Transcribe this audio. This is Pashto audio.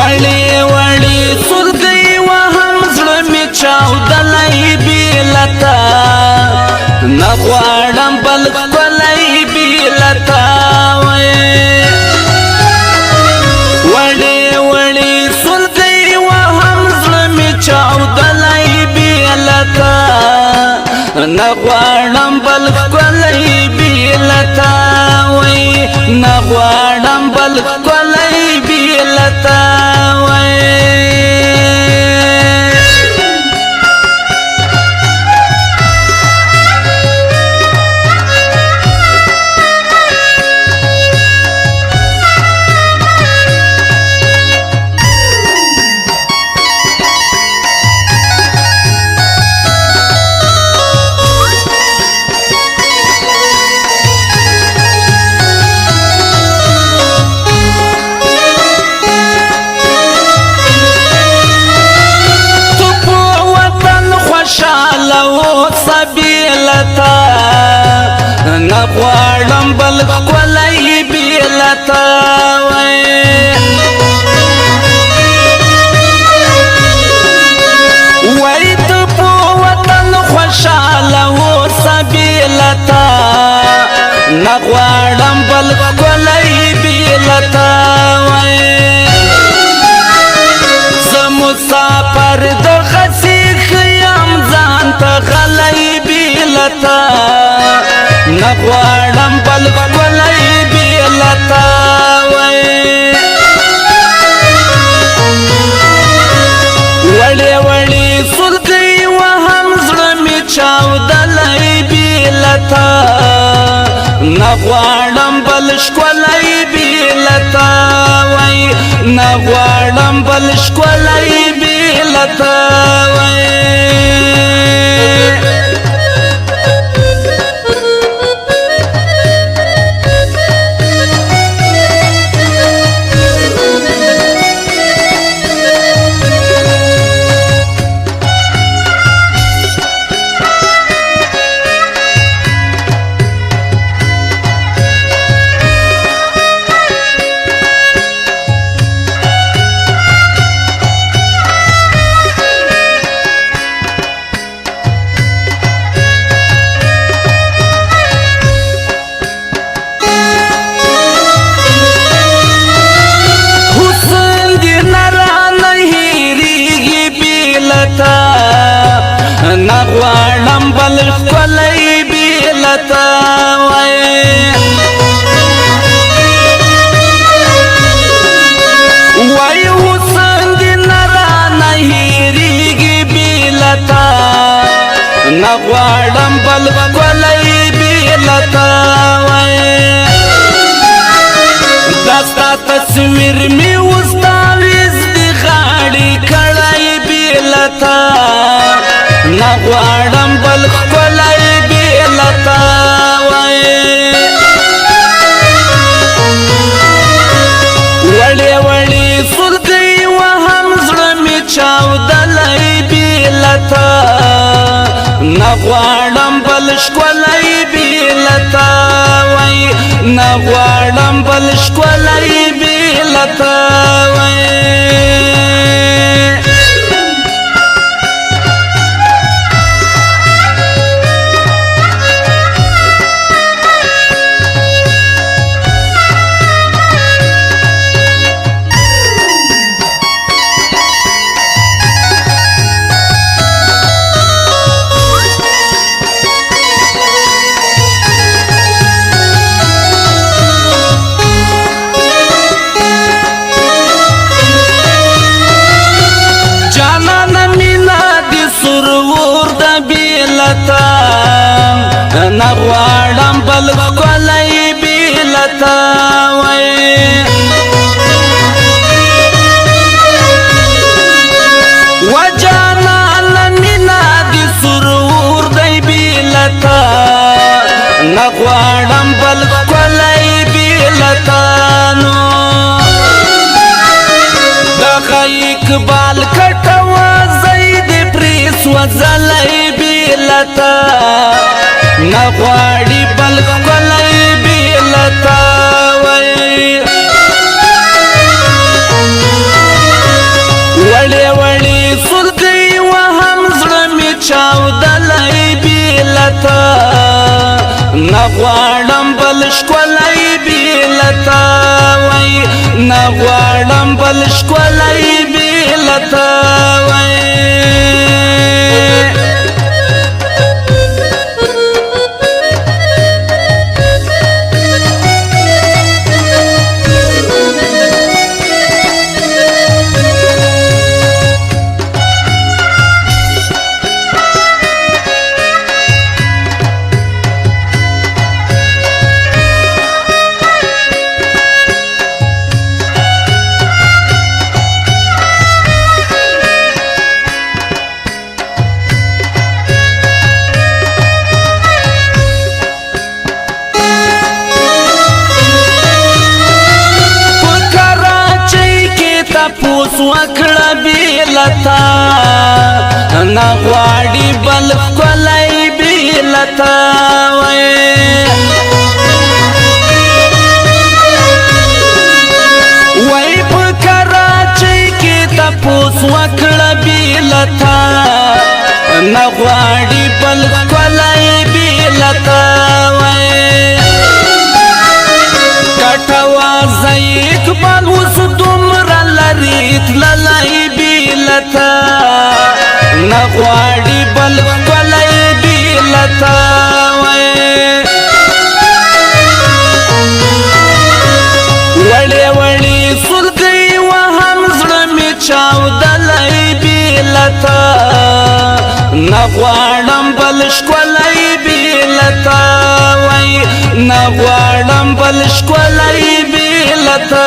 وړي وړي سلګي وهم زړه مې چاودلی بیلتا نه غواړم بل ښکلی بیلتا وړي وړي سلګي وهم زړه مې چاودلی بیلتا نه غواړم بل ښکلی بیلتا نه غواړم بل ښکلی بیلتا نه غواړم بل ښکلی بیلتا وای ته په وطن خوشحاله اوسه بیلتا نه غواړم بل ښکلی بیلتا زه مسافر دغسې ښه یم ځان ته غلی بیلتا نه غواړم بل ښکلی بیلتا وړې وړې سلګۍ وهم زړه مې چاودلی بیلتا نه غواړم بل ښکلی بیلتا نه غواړم بل ښکلی بیلتا نه غواړم بل ښکلی بیلتا وای حسن دې نه رانه هېرېږي بیلتا نه غواړم بل ښکلی بیلتا دا ستا تصویر مې اوس تاویز دې غاړې کړی بیلتا نه غواړم بل ښکلی بیلتا وړې وړې سلګۍ وهم زړه مې چاودلی بیلتا نه غواړم بل ښکلی بیلتا نه غواړم بل ښکلی بیلتا نه غواړم بل ښکلی بیلتا و جانانه مینه دې سرور دی بیلتا نه غواړم بل ښکلی بیلتا دغه اقبال کټوه ځای دې پرې سوځلی بیلتا نه غواړي بل ښکلی بیلتا نغواړم بل ښکلی بیلتا وای نغواړم بل ښکلی بیلتا وای تپوس وکړه بیلتا نغواړي بل ښکلی بیلتا وای وای په کراچۍ کې تپوس وکړه بیلتا نغواړي بل ښکلی بیلتا وای کټوا ضعیف بل اوس دومره لري تللی بیلتا نغواړي بل ښکلی بیلتا وای وړې وړې سلګۍ وهم زړه مې چاودلی بیلتا نغواړم بل ښکلی بیلتا وای نغواړم بل ښکلی بیلتا